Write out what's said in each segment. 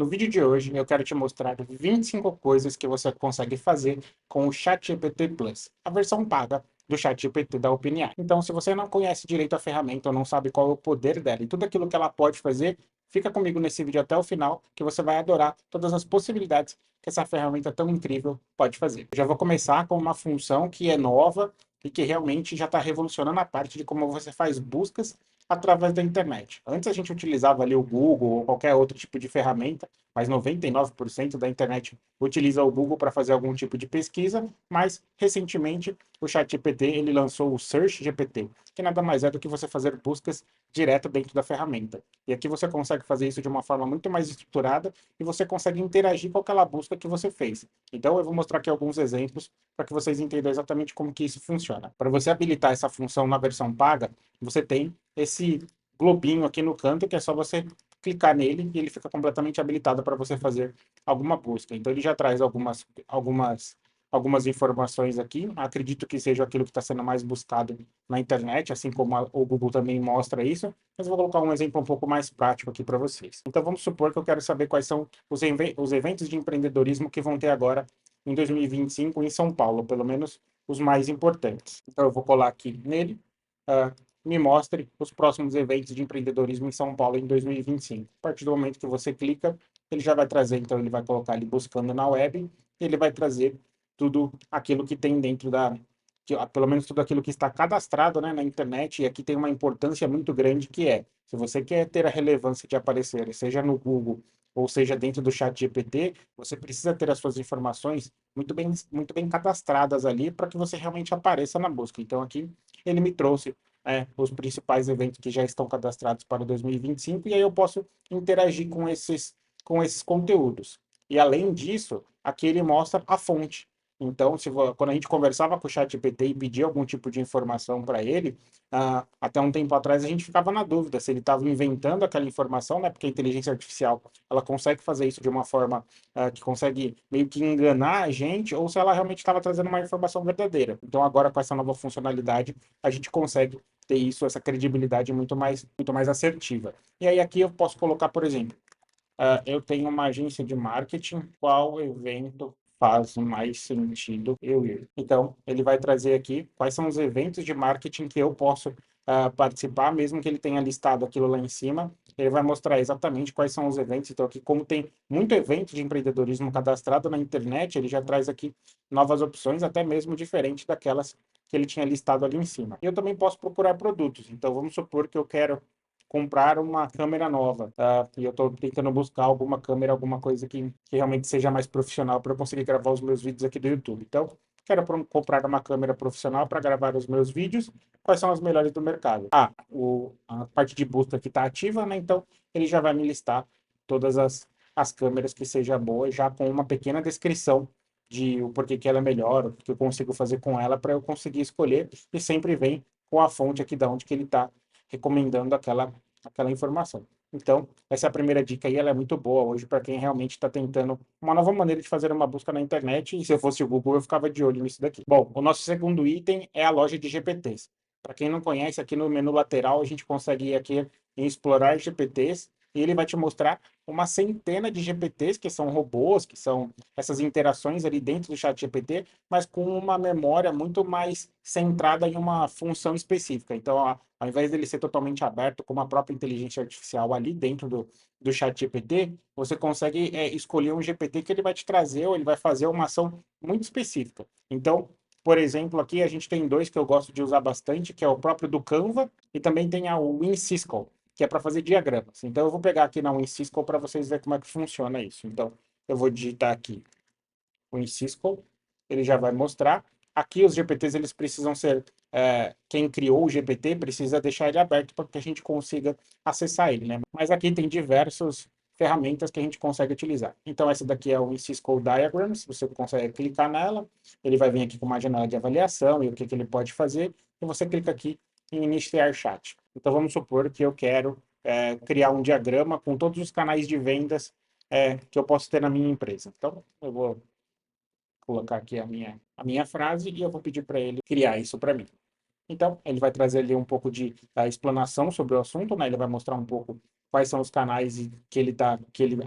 No vídeo de hoje, eu quero te mostrar 25 coisas que você consegue fazer com o ChatGPT Plus, a versão paga do ChatGPT da OpenAI. Então, se você não conhece direito a ferramenta ou não sabe qual é o poder dela e tudo aquilo que ela pode fazer, fica comigo nesse vídeo até o final, que você vai adorar todas as possibilidades que essa ferramenta tão incrível pode fazer. Eu já vou começar com uma função que é nova e que realmente já está revolucionando a parte de como você faz buscas através da internet. Antes a gente utilizava ali o Google ou qualquer outro tipo de ferramenta, mas 99% da internet utiliza o Google para fazer algum tipo de pesquisa, mas recentemente o ChatGPT ele lançou o Search GPT, que nada mais é do que você fazer buscas direto dentro da ferramenta. E aqui você consegue fazer isso de uma forma muito mais estruturada e você consegue interagir com aquela busca que você fez. Então eu vou mostrar aqui alguns exemplos para que vocês entendam exatamente como que isso funciona. Para você habilitar essa função na versão paga, você tem esse globinho aqui no canto, que é só você clicar nele e ele fica completamente habilitado para você fazer alguma busca. Então ele já traz algumas informações aqui. Acredito que seja aquilo que está sendo mais buscado na internet, assim como o Google também mostra isso. Mas eu vou colocar um exemplo um pouco mais prático aqui para vocês. Então vamos supor que eu quero saber quais são os eventos de empreendedorismo que vão ter agora em 2025 em São Paulo, pelo menos os mais importantes. Então eu vou colar aqui nele. Uh, Me mostre os próximos eventos de empreendedorismo em São Paulo em 2025. A partir do momento que você clica, ele já vai trazer, então ele vai colocar ali buscando na web, e ele vai trazer tudo aquilo que tem dentro pelo menos tudo aquilo que está cadastrado, né, na internet, e aqui tem uma importância muito grande que é, se você quer ter a relevância de aparecer, seja no Google ou seja dentro do chat GPT, você precisa ter as suas informações muito bem cadastradas ali para que você realmente apareça na busca. Então aqui ele me trouxe os principais eventos que já estão cadastrados para 2025, e aí eu posso interagir com esses conteúdos. E além disso, aqui ele mostra a fonte. Então, quando a gente conversava com o ChatGPT e pedia algum tipo de informação para ele, até um tempo atrás a gente ficava na dúvida se ele estava inventando aquela informação, né? Porque a inteligência artificial ela consegue fazer isso de uma forma que consegue meio que enganar a gente, ou se ela realmente estava trazendo uma informação verdadeira. Então, agora com essa nova funcionalidade, a gente consegue ter isso, essa credibilidade muito mais assertiva. E aí aqui eu posso colocar, por exemplo, eu tenho uma agência de marketing, qual evento faz mais sentido eu ir? Então, ele vai trazer aqui quais são os eventos de marketing que eu posso participar, mesmo que ele tenha listado aquilo lá em cima, ele vai mostrar exatamente quais são os eventos. Então, aqui, como tem muito evento de empreendedorismo cadastrado na internet, ele já traz aqui novas opções, até mesmo diferentes daquelas que ele tinha listado ali em cima. E eu também posso procurar produtos. Então, vamos supor que eu quero comprar uma câmera nova, tá? E eu estou tentando buscar alguma câmera, alguma coisa que realmente seja mais profissional para eu conseguir gravar os meus vídeos aqui do YouTube. Então, quero comprar uma câmera profissional para gravar os meus vídeos. Quais são as melhores do mercado? A parte de busca aqui está ativa, né? Então, ele já vai me listar todas as câmeras que seja boa, já com uma pequena descrição de o porquê que ela é melhor, o que eu consigo fazer com ela para eu conseguir escolher, e sempre vem com a fonte aqui da onde que ele está recomendando aquela informação. Então, essa é a primeira dica aí, ela é muito boa hoje para quem realmente está tentando uma nova maneira de fazer uma busca na internet, e se eu fosse o Google, eu ficava de olho nisso daqui. Bom, o nosso segundo item é a loja de GPTs. Para quem não conhece, aqui no menu lateral a gente consegue ir aqui em explorar GPTs, e ele vai te mostrar uma centena de GPTs, que são robôs, que são essas interações ali dentro do chat GPT, mas com uma memória muito mais centrada em uma função específica. Então, ao invés dele ser totalmente aberto, como a própria inteligência artificial ali dentro do chat GPT, você consegue escolher um GPT que ele vai te trazer ou ele vai fazer uma ação muito específica. Então, por exemplo, aqui a gente tem dois que eu gosto de usar bastante, que é o próprio do Canva e também tem a WinSysCall, que é para fazer diagramas. Então, eu vou pegar aqui na WinSysCall para vocês verem como é que funciona isso. Então, eu vou digitar aqui o Cisco, ele já vai mostrar. Aqui os GPTs eles precisam ser, quem criou o GPT precisa deixar ele aberto para que a gente consiga acessar ele, né? Mas aqui tem diversas ferramentas que a gente consegue utilizar. Então essa daqui é o Cisco Diagrams, você consegue clicar nela, ele vai vir aqui com uma janela de avaliação e o que, que ele pode fazer, e você clica aqui em iniciar chat. Então vamos supor que eu quero criar um diagrama com todos os canais de vendas que eu posso ter na minha empresa. Então eu vou colocar aqui a minha frase e eu vou pedir para ele criar isso para mim. Então, ele vai trazer ali um pouco de explanação sobre o assunto, né? Ele vai mostrar um pouco quais são os canais que ele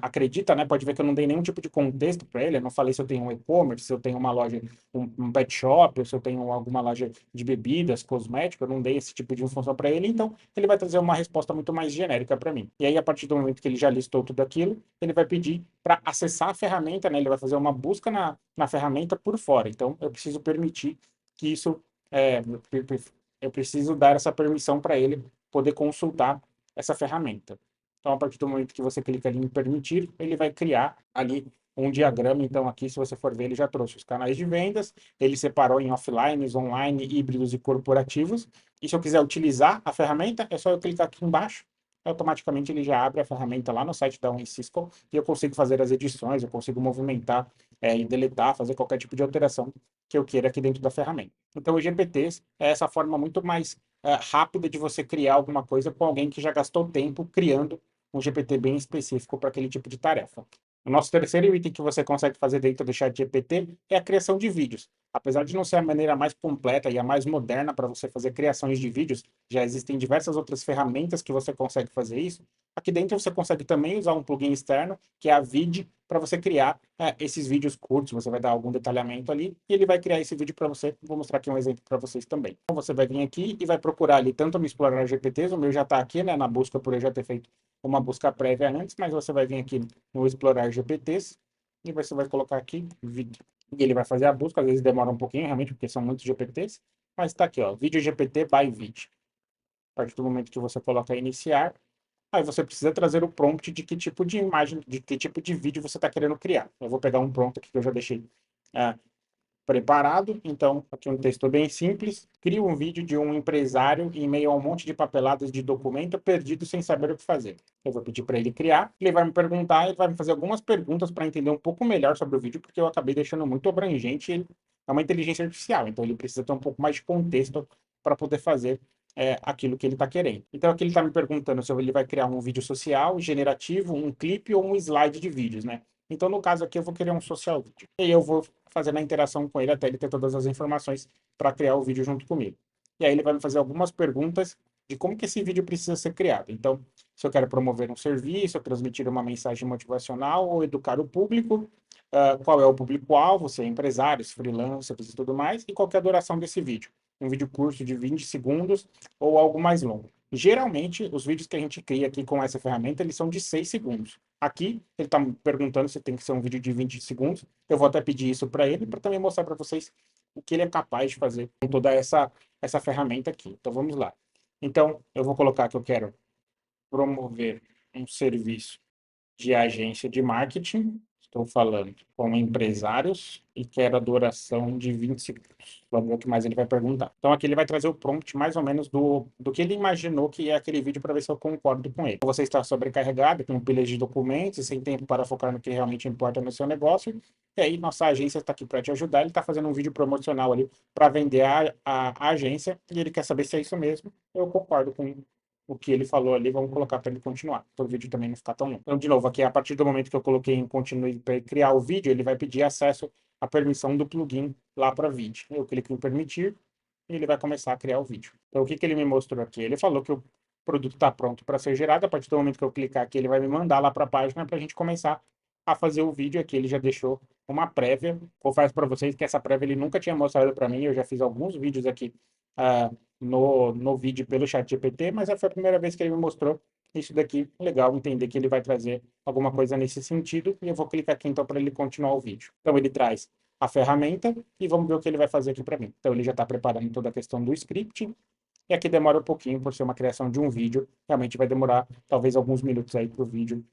acredita, né? Pode ver que eu não dei nenhum tipo de contexto para ele. Eu não falei se eu tenho um e-commerce, se eu tenho uma loja, um pet shop, ou se eu tenho alguma loja de bebidas, cosméticos. Eu não dei esse tipo de informação para ele. Então, ele vai trazer uma resposta muito mais genérica para mim. E aí, a partir do momento que ele já listou tudo aquilo, ele vai pedir para acessar a ferramenta, né? Ele vai fazer uma busca na ferramenta por fora. Então, eu preciso permitir que isso, é, eu preciso dar essa permissão para ele poder consultar essa ferramenta. Então, a partir do momento que você clica ali em permitir, ele vai criar ali um diagrama. Então, aqui, se você for ver, ele já trouxe os canais de vendas, ele separou em offline, online, híbridos e corporativos. E se eu quiser utilizar a ferramenta, é só eu clicar aqui embaixo, automaticamente ele já abre a ferramenta lá no site da OneSysco e eu consigo fazer as edições, eu consigo movimentar e deletar, fazer qualquer tipo de alteração que eu queira aqui dentro da ferramenta. Então, os GPTs é essa forma muito mais rápida de você criar alguma coisa com alguém que já gastou tempo criando um GPT bem específico para aquele tipo de tarefa. O nosso terceiro item que você consegue fazer dentro do chat GPT é a criação de vídeos. Apesar de não ser a maneira mais completa e a mais moderna para você fazer criações de vídeos, já existem diversas outras ferramentas que você consegue fazer isso. Aqui dentro você consegue também usar um plugin externo, que é a Vid, para você criar esses vídeos curtos. Você vai dar algum detalhamento ali e ele vai criar esse vídeo para você. Vou mostrar aqui um exemplo para vocês também. Então você vai vir aqui e vai procurar ali tanto me explorar GPTs, o meu já está aqui, né, na busca por eu já ter feito uma busca prévia antes, mas você vai vir aqui no explorar GPTs e você vai colocar aqui vídeo. E ele vai fazer a busca, às vezes demora um pouquinho, realmente, porque são muitos GPTs, mas está aqui, ó, vídeo GPT by Vid. A partir do momento que você coloca iniciar, aí você precisa trazer o prompt de que tipo de imagem, de que tipo de vídeo você está querendo criar. Eu vou pegar um prompt aqui que eu já deixei preparado. Então, aqui um texto bem simples. Cria um vídeo de um empresário em meio a um monte de papeladas de documento perdido sem saber o que fazer. Eu vou pedir para ele criar. Ele vai me perguntar, ele vai me fazer algumas perguntas para entender um pouco melhor sobre o vídeo, porque eu acabei deixando muito abrangente. Ele é uma inteligência artificial, então ele precisa ter um pouco mais de contexto para poder fazer aquilo que ele está querendo. Então, aqui ele está me perguntando se ele vai criar um vídeo social, generativo, um clipe ou um slide de vídeos, né? Então, no caso aqui, eu vou querer um social vídeo. E eu vou fazendo a interação com ele até ele ter todas as informações para criar o vídeo junto comigo. E aí ele vai me fazer algumas perguntas de como que esse vídeo precisa ser criado. Então, se eu quero promover um serviço, transmitir uma mensagem motivacional ou educar o público, qual é o público-alvo, se é empresários, freelancers e tudo mais, e qual é a duração desse vídeo. Um vídeo curto de 20 segundos ou algo mais longo. Geralmente, os vídeos que a gente cria aqui com essa ferramenta, eles são de 6 segundos. Aqui, ele está me perguntando se tem que ser um vídeo de 20 segundos. Eu vou até pedir isso para ele, para também mostrar para vocês o que ele é capaz de fazer com toda essa ferramenta aqui. Então, vamos lá. Então, eu vou colocar que eu quero promover um serviço de agência de marketing. Estou falando com empresários e quero a duração de 20 segundos. Vamos ver o que mais ele vai perguntar. Então, aqui ele vai trazer o prompt mais ou menos do que ele imaginou que é aquele vídeo para ver se eu concordo com ele. Você está sobrecarregado, com pilhas de documentos e sem tempo para focar no que realmente importa no seu negócio. E aí, nossa agência está aqui para te ajudar. Ele está fazendo um vídeo promocional ali para vender a agência e ele quer saber se é isso mesmo. Eu concordo com o que ele falou ali, vamos colocar para ele continuar, para o vídeo também não ficar tão longo. Então, de novo, aqui, a partir do momento que eu coloquei em continue para criar o vídeo, ele vai pedir acesso à permissão do plugin lá para vídeo. Eu clico em permitir e ele vai começar a criar o vídeo. Então, o que ele me mostrou aqui? Ele falou que o produto está pronto para ser gerado. A partir do momento que eu clicar aqui, ele vai me mandar lá para a página para a gente começar a fazer o vídeo. Aqui ele já deixou uma prévia. Confesso para vocês que essa prévia ele nunca tinha mostrado para mim. Eu já fiz alguns vídeos aqui no vídeo pelo chat GPT, mas essa foi a primeira vez que ele me mostrou isso daqui. Legal entender que ele vai trazer alguma coisa nesse sentido, e eu vou clicar aqui então para ele continuar o vídeo. Então ele traz a ferramenta e vamos ver o que ele vai fazer aqui para mim. Então ele já está preparando toda a questão do script, e aqui demora um pouquinho por ser uma criação de um vídeo, realmente vai demorar talvez alguns minutos aí para o vídeo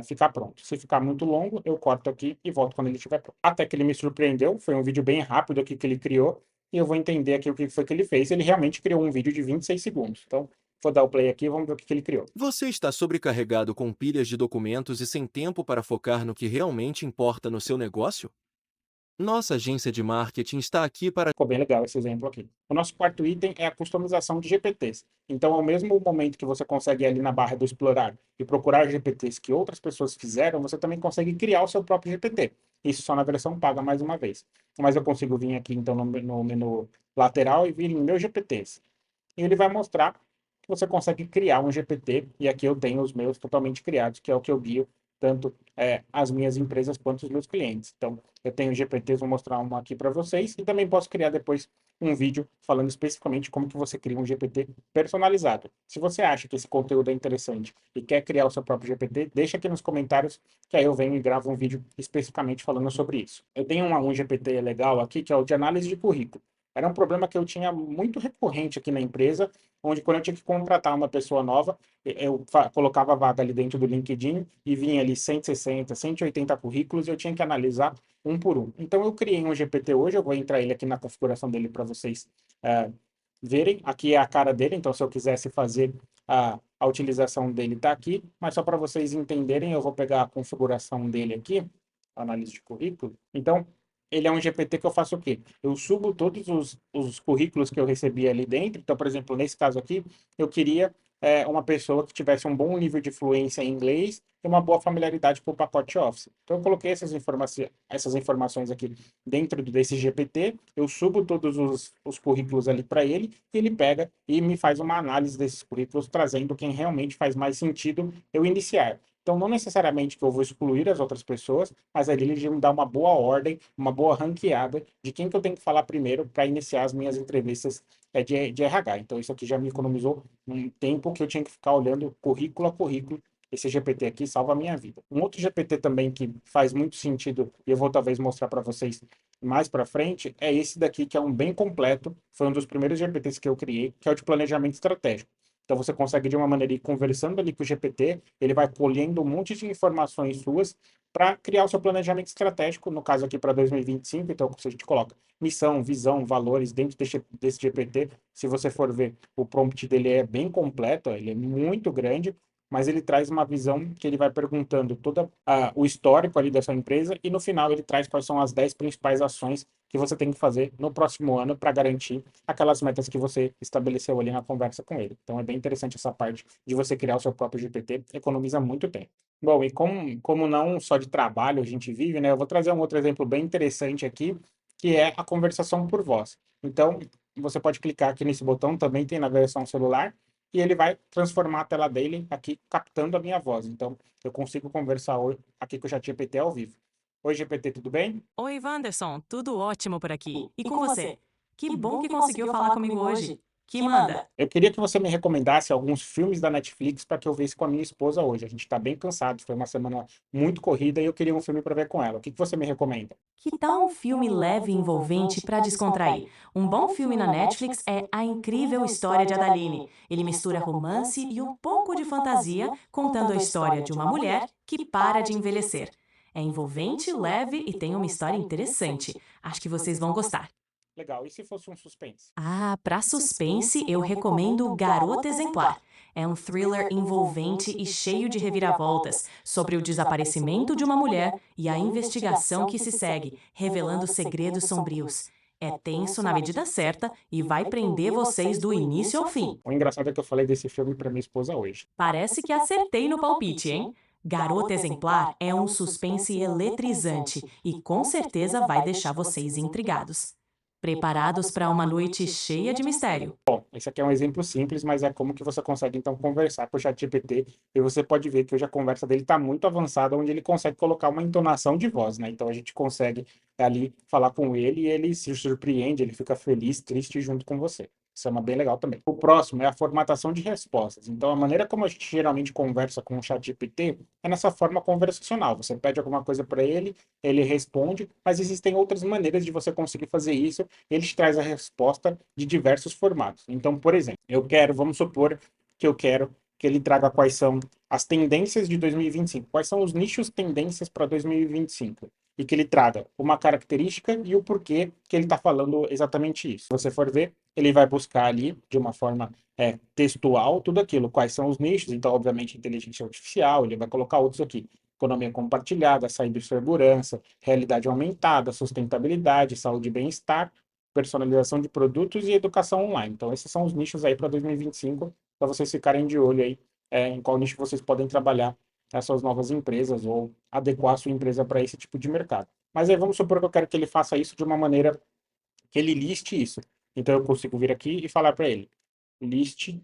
ficar pronto. Se ficar muito longo, eu corto aqui e volto quando ele estiver pronto. Até que ele me surpreendeu, foi um vídeo bem rápido aqui que ele criou, e eu vou entender aqui o que foi que ele fez. Ele realmente criou um vídeo de 26 segundos. Então, vou dar o play aqui e vamos ver o que ele criou. Você está sobrecarregado com pilhas de documentos e sem tempo para focar no que realmente importa no seu negócio? Nossa agência de marketing está aqui para. Ficou bem legal esse exemplo aqui. O nosso quarto item é a customização de GPTs. Então, ao mesmo momento que você consegue ir ali na barra do explorar e procurar GPTs que outras pessoas fizeram, você também consegue criar o seu próprio GPT. Isso só na versão paga, mais uma vez. Mas eu consigo vir aqui, então, no menu lateral e vir em meus GPTs. E ele vai mostrar que você consegue criar um GPT, e aqui eu tenho os meus totalmente criados, que é o que eu guio tanto as minhas empresas quanto os meus clientes. Então, eu tenho GPTs, vou mostrar um aqui para vocês, e também posso criar depois um vídeo falando especificamente como que você cria um GPT personalizado. Se você acha que esse conteúdo é interessante e quer criar o seu próprio GPT, deixa aqui nos comentários que aí eu venho e gravo um vídeo especificamente falando sobre isso. Eu tenho um GPT legal aqui, que é o de análise de currículo. Era um problema que eu tinha muito recorrente aqui na empresa, onde quando eu tinha que contratar uma pessoa nova, eu colocava a vaga ali dentro do LinkedIn e vinha ali 160, 180 currículos e eu tinha que analisar um por um. Então eu criei um GPT hoje, eu vou entrar ele aqui na configuração dele para vocês é, verem. Aqui é a cara dele, então se eu quisesse fazer a utilização dele está aqui, mas só para vocês entenderem, eu vou pegar a configuração dele aqui, análise de currículo. Então, ele é um GPT que eu faço o quê? Eu subo todos os currículos que eu recebi ali dentro. Então, por exemplo, nesse caso aqui, eu queria uma pessoa que tivesse um bom nível de fluência em inglês e uma boa familiaridade com o pacote Office. Então, eu coloquei essas informações aqui dentro desse GPT, eu subo todos os currículos ali para ele, e ele pega e me faz uma análise desses currículos, trazendo quem realmente faz mais sentido eu iniciar. Então, não necessariamente que eu vou excluir as outras pessoas, mas ali ele me dá uma boa ordem, uma boa ranqueada de quem que eu tenho que falar primeiro para iniciar as minhas entrevistas de RH. Então, isso aqui já me economizou um tempo que eu tinha que ficar olhando currículo a currículo. Esse GPT aqui salva a minha vida. Um outro GPT também que faz muito sentido, e eu vou talvez mostrar para vocês mais para frente, é esse daqui, que é um bem completo. Foi um dos primeiros GPTs que eu criei, que é o de planejamento estratégico. Então você consegue de uma maneira ir conversando ali com o GPT, ele vai colhendo um monte de informações suas para criar o seu planejamento estratégico, no caso aqui para 2025. Então a gente coloca missão, visão, valores dentro desse GPT. Se você for ver, o prompt dele é bem completo, ele é muito grande, mas ele traz uma visão que ele vai perguntando todo o histórico ali dessa empresa, e no final ele traz quais são as 10 principais ações que você tem que fazer no próximo ano para garantir aquelas metas que você estabeleceu ali na conversa com ele. Então é bem interessante essa parte de você criar o seu próprio GPT, economiza muito tempo. Bom, e como não só de trabalho a gente vive, né? Eu vou trazer um outro exemplo bem interessante aqui, que é a conversação por voz. Então, você pode clicar aqui nesse botão, também tem na versão celular, e ele vai transformar a tela dele aqui, captando a minha voz. Então, eu consigo conversar aqui com o ChatGPT ao vivo. Oi, GPT, tudo bem? Oi, Wanderson, tudo ótimo por aqui. E com você? Que bom que conseguiu falar comigo hoje. Que manda? Eu queria que você me recomendasse alguns filmes da Netflix para que eu visse com a minha esposa hoje. A gente está bem cansado, foi uma semana muito corrida e eu queria um filme para ver com ela. O que você me recomenda? Que tal um filme leve e envolvente para descontrair? Um bom filme na Netflix é A Incrível História de Adaline. Ele mistura romance e um pouco de fantasia, contando a história de uma mulher que para de envelhecer. É envolvente, leve e tem uma história interessante. Acho que vocês vão gostar. Legal. E se fosse um suspense? Ah, para suspense, eu recomendo Garota Exemplar. É um thriller envolvente e cheio de reviravoltas sobre o desaparecimento de uma mulher e a investigação que se segue, revelando segredos sombrios. É tenso na medida certa e vai prender vocês do início ao fim. O engraçado é que eu falei desse filme para minha esposa hoje. Parece que acertei no palpite, hein? Garota Exemplar é um suspense eletrizante e com certeza vai deixar vocês intrigados. Preparados para uma noite cheia de mistério? Bom, esse aqui é um exemplo simples, mas é como que você consegue então conversar com o ChatGPT, e você pode ver que hoje a conversa dele está muito avançada, onde ele consegue colocar uma entonação de voz, né? Então a gente consegue ali falar com ele e ele se surpreende, ele fica feliz, triste junto com você. Isso é uma bem legal também. O próximo é a formatação de respostas. Então, a maneira como a gente geralmente conversa com o ChatGPT é nessa forma conversacional. Você pede alguma coisa para ele responde, mas existem outras maneiras de você conseguir fazer isso. Ele te traz a resposta de diversos formatos. Então, por exemplo, vamos supor que eu quero que ele traga quais são as tendências de 2025, quais são os nichos tendências para 2025, e que ele traga uma característica e o porquê que ele está falando exatamente isso. Se você for ver, ele vai buscar ali de uma forma textual tudo aquilo, quais são os nichos. Então, obviamente, inteligência artificial, ele vai colocar outros aqui: economia compartilhada, cibersegurança, realidade aumentada, sustentabilidade, saúde e bem-estar, personalização de produtos e educação online. Então, esses são os nichos aí para 2025, para vocês ficarem de olho aí em qual nicho vocês podem trabalhar essas novas empresas ou adequar a sua empresa para esse tipo de mercado. Mas aí vamos supor que eu quero que ele faça isso de uma maneira que ele liste isso. Então eu consigo vir aqui e falar para ele: liste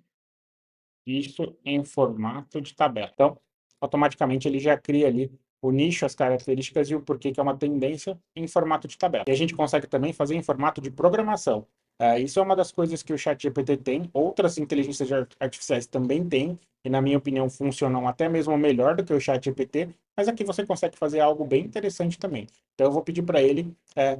isso em formato de tabela. Então, automaticamente ele já cria ali o nicho, as características e o porquê que é uma tendência em formato de tabela. E a gente consegue também fazer em formato de programação. Isso é uma das coisas que o ChatGPT tem, outras inteligências artificiais também têm, e na minha opinião funcionam até mesmo melhor do que o ChatGPT, mas aqui você consegue fazer algo bem interessante também. Então eu vou pedir para ele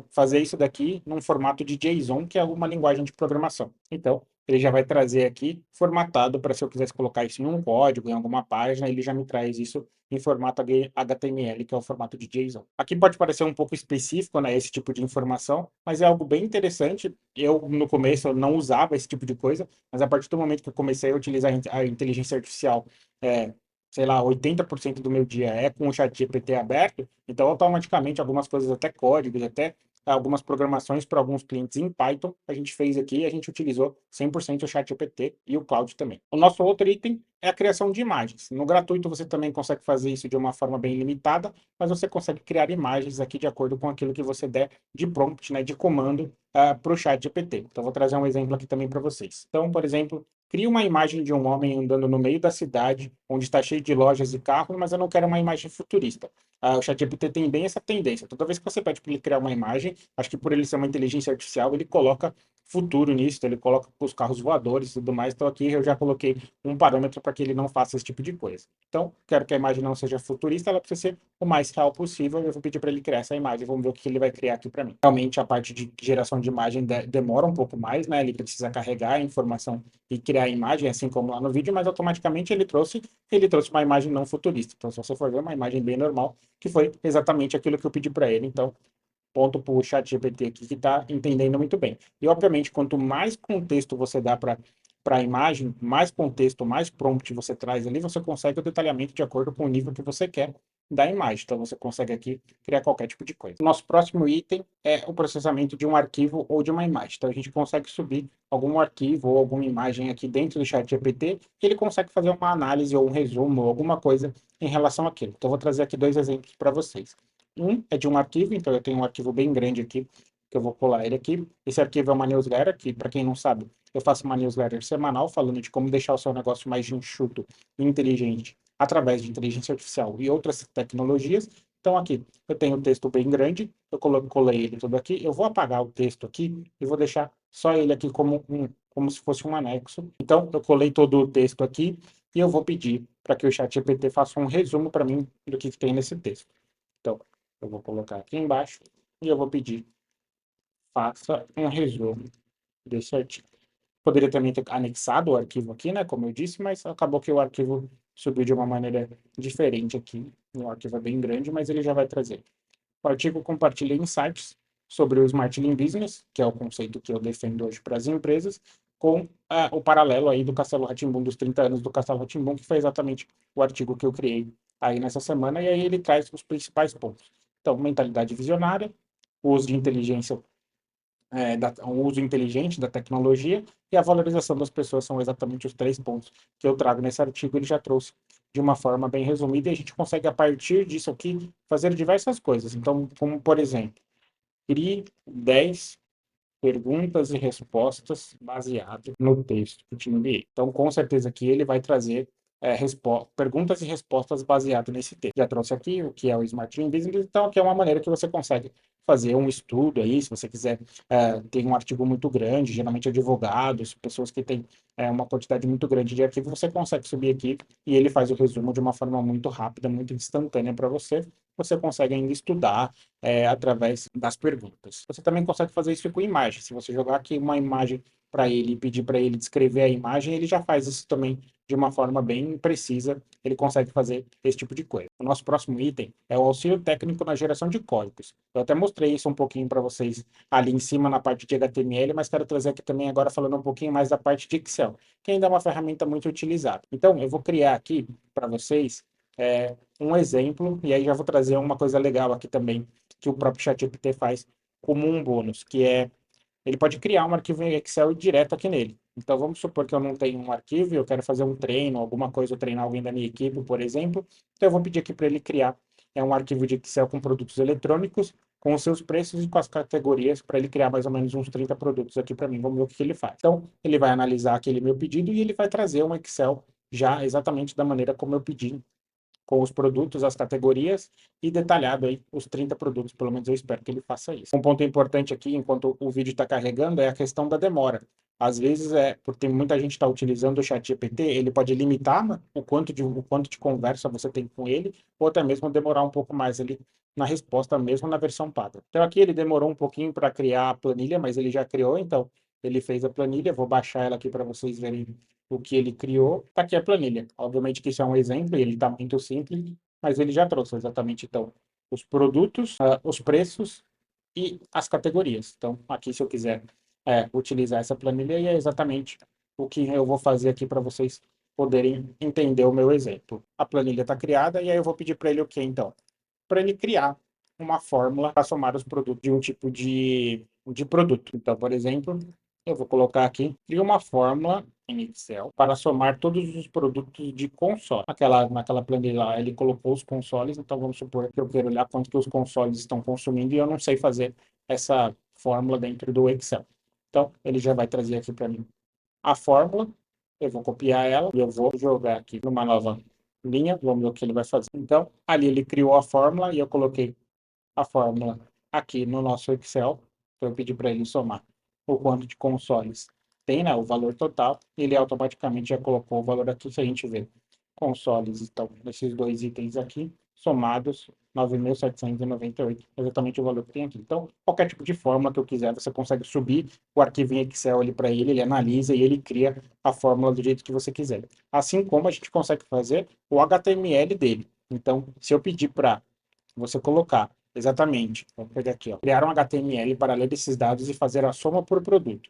fazer isso daqui num formato de JSON, que é uma linguagem de programação. Então, ele já vai trazer aqui formatado para se eu quisesse colocar isso em um código, em alguma página, ele já me traz isso em formato HTML, que é o formato de JSON. Aqui pode parecer um pouco específico, né, esse tipo de informação, mas é algo bem interessante. Eu, no começo, eu não usava esse tipo de coisa, mas a partir do momento que eu comecei a utilizar a inteligência artificial, é, sei lá, 80% do meu dia é com o chat GPT aberto, então automaticamente algumas coisas, até códigos, até algumas programações para alguns clientes em Python, a gente fez aqui e a gente utilizou 100% o ChatGPT e o Cloud também. O nosso outro item é a criação de imagens. No gratuito você também consegue fazer isso de uma forma bem limitada, mas você consegue criar imagens aqui de acordo com aquilo que você der de prompt, né, de comando para o ChatGPT. Então vou trazer um exemplo aqui também para vocês. Então, por exemplo, cria uma imagem de um homem andando no meio da cidade, onde está cheio de lojas e carros, mas eu não quero uma imagem futurista. O ChatGPT tem bem essa tendência. Toda vez que você pede para ele criar uma imagem, acho que por ele ser uma inteligência artificial, ele coloca futuro nisso, ele coloca os carros voadores e tudo mais. Então aqui eu já coloquei um parâmetro para que ele não faça esse tipo de coisa. Então, quero que a imagem não seja futurista, ela precisa ser o mais real possível. Eu vou pedir para ele criar essa imagem, vamos ver o que ele vai criar aqui para mim. Realmente a parte de geração de imagem demora um pouco mais, né? Ele precisa carregar a informação e criar a imagem, assim como lá no vídeo, mas automaticamente ele trouxe uma imagem não futurista. Então, se você for ver, uma imagem bem normal, que foi exatamente aquilo que eu pedi para ele. Então, ponto para o ChatGPT aqui que está entendendo muito bem. E, obviamente, quanto mais contexto você dá para a imagem, mais contexto, mais prompt você traz ali, você consegue o detalhamento de acordo com o nível que você quer da imagem. Então, você consegue aqui criar qualquer tipo de coisa. Nosso próximo item é o processamento de um arquivo ou de uma imagem. Então, a gente consegue subir algum arquivo ou alguma imagem aqui dentro do ChatGPT e ele consegue fazer uma análise ou um resumo ou alguma coisa em relação àquilo. Então, eu vou trazer aqui dois exemplos para vocês. Um é de um arquivo, então eu tenho um arquivo bem grande aqui, que eu vou colar ele aqui. Esse arquivo é uma newsletter, que para quem não sabe, eu faço uma newsletter semanal falando de como deixar o seu negócio mais enxuto e inteligente através de inteligência artificial e outras tecnologias. Então aqui eu tenho um texto bem grande, eu colei ele tudo aqui, eu vou apagar o texto aqui e vou deixar só ele aqui como se fosse um anexo. Então eu colei todo o texto aqui e eu vou pedir para que o ChatGPT faça um resumo para mim do que tem nesse texto. Então, eu vou colocar aqui embaixo e eu vou pedir, faça um resumo desse artigo. Poderia também ter anexado o arquivo aqui, né, como eu disse, mas acabou que o arquivo subiu de uma maneira diferente aqui. O arquivo é bem grande, mas ele já vai trazer. O artigo compartilha insights sobre o Smart Lean Business, que é o conceito que eu defendo hoje para as empresas, com o paralelo aí do Castelo Rá-Tim-Bum, dos 30 anos do Castelo Rá-Tim-Bum, que foi exatamente o artigo que eu criei aí nessa semana, e aí ele traz os principais pontos. Então, mentalidade visionária, o uso de inteligência, o uso inteligente da tecnologia e a valorização das pessoas são exatamente os três pontos que eu trago nesse artigo. Ele já trouxe de uma forma bem resumida e a gente consegue, a partir disso aqui, fazer diversas coisas. Então, como por exemplo, crie 10 perguntas e respostas baseado no texto que te enviei. Então, com certeza que ele vai trazer perguntas e respostas baseado nesse texto. Já trouxe aqui o que é o Smart Dream Business, então aqui é uma maneira que você consegue fazer um estudo aí, se você quiser, tem um artigo muito grande, geralmente advogados, pessoas que têm uma quantidade muito grande de arquivo, você consegue subir aqui e ele faz o resumo de uma forma muito rápida, muito instantânea para você. Você consegue ainda estudar através das perguntas. Você também consegue fazer isso com imagem. Se você jogar aqui uma imagem para ele e pedir para ele descrever a imagem, ele já faz isso também de uma forma bem precisa. Ele consegue fazer esse tipo de coisa. O nosso próximo item é o auxílio técnico na geração de códigos. Eu até mostrei isso um pouquinho para vocês ali em cima na parte de HTML, mas quero trazer aqui também agora falando um pouquinho mais da parte de Excel, que ainda é uma ferramenta muito utilizada. Então, eu vou criar aqui para vocês um exemplo, e aí já vou trazer uma coisa legal aqui também, que o próprio ChatGPT faz como um bônus, que é, ele pode criar um arquivo em Excel direto aqui nele. Então, vamos supor que eu não tenho um arquivo e eu quero fazer um treino, alguma coisa, ou treinar alguém da minha equipe, por exemplo. Então, eu vou pedir aqui para ele criar um arquivo de Excel com produtos eletrônicos, com os seus preços e com as categorias, para ele criar mais ou menos uns 30 produtos aqui para mim. Vamos ver o que ele faz. Então, ele vai analisar aquele meu pedido e ele vai trazer um Excel já exatamente da maneira como eu pedi, com os produtos, as categorias e detalhado aí os 30 produtos, pelo menos eu espero que ele faça isso. Um ponto importante aqui, enquanto o vídeo está carregando, é a questão da demora. Às vezes, porque muita gente está utilizando o ChatGPT, ele pode limitar, né, o quanto de conversa você tem com ele, ou até mesmo demorar um pouco mais ali na resposta, mesmo na versão paga. Então aqui ele demorou um pouquinho para criar a planilha, mas ele já criou, então ele fez a planilha, vou baixar ela aqui para vocês verem o que ele criou. Tá aqui a planilha. Obviamente que isso é um exemplo, e ele está muito simples, mas ele já trouxe exatamente, então, os produtos, os preços e as categorias. Então, aqui, se eu quiser utilizar essa planilha, e é exatamente o que eu vou fazer aqui para vocês poderem entender o meu exemplo. A planilha está criada, e aí eu vou pedir para ele o que, então? Para ele criar uma fórmula para somar os produtos de um tipo de produto. Então, por exemplo, eu vou colocar aqui, cria uma fórmula em Excel para somar todos os produtos de console. Naquela planilha lá, ele colocou os consoles, então vamos supor que eu quero olhar quanto que os consoles estão consumindo e eu não sei fazer essa fórmula dentro do Excel. Então, ele já vai trazer aqui para mim a fórmula, eu vou copiar ela e eu vou jogar aqui numa nova linha, vamos ver o que ele vai fazer. Então, ali ele criou a fórmula e eu coloquei a fórmula aqui no nosso Excel. Então, eu pedi para ele somar o quanto de consoles tem, né, o valor total, e ele automaticamente já colocou o valor aqui. Se a gente ver consoles, então, nesses dois itens aqui, somados, 9.798, exatamente o valor que tem aqui. Então, qualquer tipo de fórmula que eu quiser, você consegue subir o arquivo em Excel ali para ele analisa e ele cria a fórmula do jeito que você quiser. Assim como a gente consegue fazer o HTML dele. Então, se eu pedir para você colocar exatamente, vou pegar aqui, ó, criar um HTML para ler esses dados e fazer a soma por produto.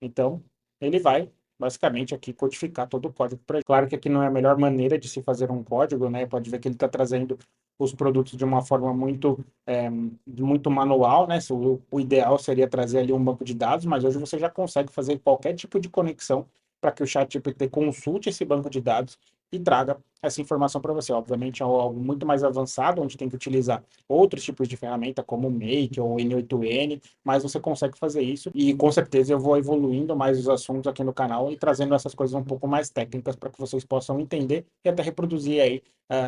Então, ele vai basicamente aqui codificar todo o código para ele. Claro que aqui não é a melhor maneira de se fazer um código, né? Pode ver que ele está trazendo os produtos de uma forma muito manual, né? O ideal seria trazer ali um banco de dados, mas hoje você já consegue fazer qualquer tipo de conexão para que o ChatGPT consulte esse banco de dados e traga essa informação para você. Obviamente é algo muito mais avançado, onde tem que utilizar outros tipos de ferramenta, como o Make ou o N8N, mas você consegue fazer isso e com certeza eu vou evoluindo mais os assuntos aqui no canal e trazendo essas coisas um pouco mais técnicas para que vocês possam entender e até reproduzir aí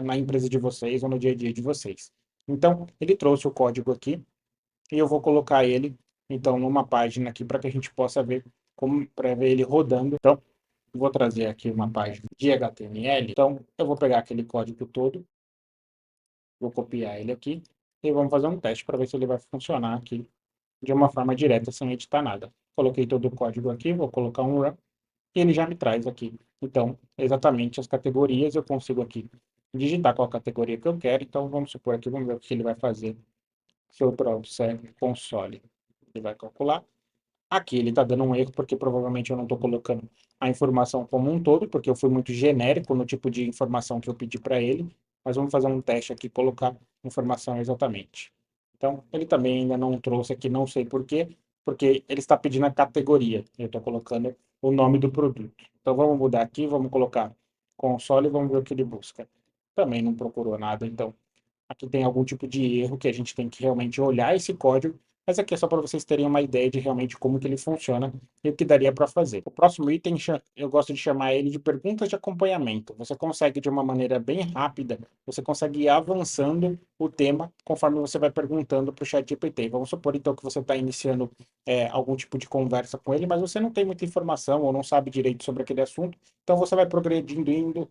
na empresa de vocês ou no dia a dia de vocês. Então, ele trouxe o código aqui e eu vou colocar ele, então, numa página aqui para que a gente possa ver como para ver ele rodando. Então, vou trazer aqui uma página de HTML. Então, eu vou pegar aquele código todo, vou copiar ele aqui e vamos fazer um teste para ver se ele vai funcionar aqui de uma forma direta, sem editar nada. Coloquei todo o código aqui, vou colocar um run e ele já me traz aqui. Então, exatamente as categorias, eu consigo aqui digitar qual categoria que eu quero. Então, vamos supor aqui, vamos ver o que ele vai fazer. Se eu trouxer console, ele vai calcular. Aqui ele está dando um erro, porque provavelmente eu não estou colocando a informação como um todo, porque eu fui muito genérico no tipo de informação que eu pedi para ele. Mas vamos fazer um teste aqui, colocar informação exatamente. Então, ele também ainda não trouxe aqui, não sei por quê, porque ele está pedindo a categoria. Eu estou colocando o nome do produto. Então, vamos mudar aqui, vamos colocar console e vamos ver o que ele busca. Também não procurou nada, então aqui tem algum tipo de erro que a gente tem que realmente olhar esse código, mas aqui é só para vocês terem uma ideia de realmente como que ele funciona e o que daria para fazer. O próximo item, eu gosto de chamar ele de perguntas de acompanhamento. Você consegue, de uma maneira bem rápida, você consegue ir avançando o tema conforme você vai perguntando para o ChatGPT. Vamos supor, então, que você está iniciando algum tipo de conversa com ele, mas você não tem muita informação ou não sabe direito sobre aquele assunto, então você vai progredindo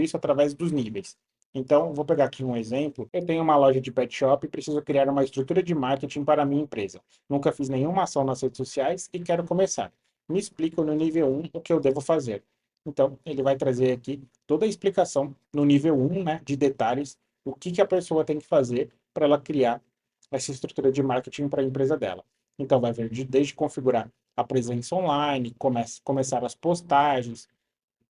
isso através dos níveis. Então, vou pegar aqui um exemplo. Eu tenho uma loja de pet shop e preciso criar uma estrutura de marketing para a minha empresa. Nunca fiz nenhuma ação nas redes sociais e quero começar. Me explica no nível 1 o que eu devo fazer. Então, ele vai trazer aqui toda a explicação no nível 1, né, de detalhes, o que a pessoa tem que fazer para ela criar essa estrutura de marketing para a empresa dela. Então, vai ver desde configurar a presença online, começar as postagens,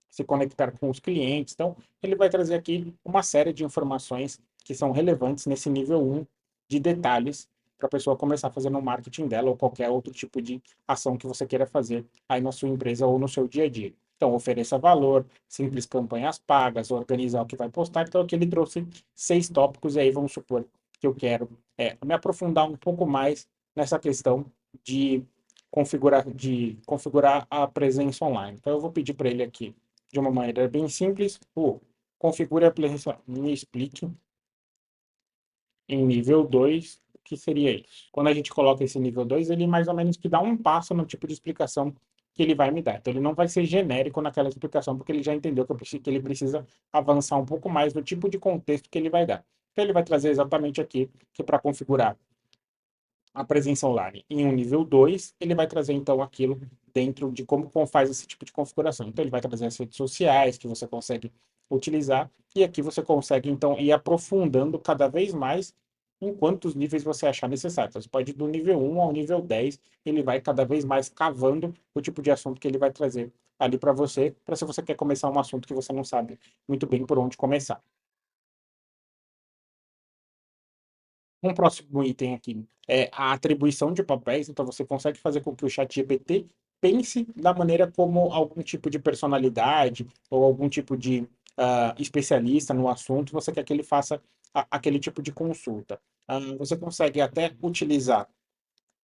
se conectar com os clientes. Então, ele vai trazer aqui uma série de informações que são relevantes nesse nível 1 de detalhes para a pessoa começar a fazer no marketing dela ou qualquer outro tipo de ação que você queira fazer aí na sua empresa ou no seu dia a dia. Então, ofereça valor, simples campanhas pagas, organizar o que vai postar. Então, aqui ele trouxe 6 tópicos e aí vamos supor que eu quero me aprofundar um pouco mais nessa questão de configurar a presença online. Então, eu vou pedir para ele aqui de uma maneira bem simples, o configure a presença, me explique em nível 2 o que seria isso. Quando a gente coloca esse nível 2, ele mais ou menos que dá um passo no tipo de explicação que ele vai me dar. Então ele não vai ser genérico naquela explicação, porque ele já entendeu que ele precisa avançar um pouco mais no tipo de contexto que ele vai dar. Então ele vai trazer exatamente aqui que para configurar a presença online em um nível 2, ele vai trazer então aquilo dentro de como faz esse tipo de configuração. Então ele vai trazer as redes sociais que você consegue utilizar e aqui você consegue então ir aprofundando cada vez mais em quantos níveis você achar necessário. Então, você pode ir do nível 1 ao nível 10, ele vai cada vez mais cavando o tipo de assunto que ele vai trazer ali para se você quer começar um assunto que você não sabe muito bem por onde começar. Um próximo item aqui é a atribuição de papéis, então você consegue fazer com que o ChatGPT pense da maneira como algum tipo de personalidade ou algum tipo de especialista no assunto, você quer que ele faça aquele tipo de consulta. Você consegue até utilizar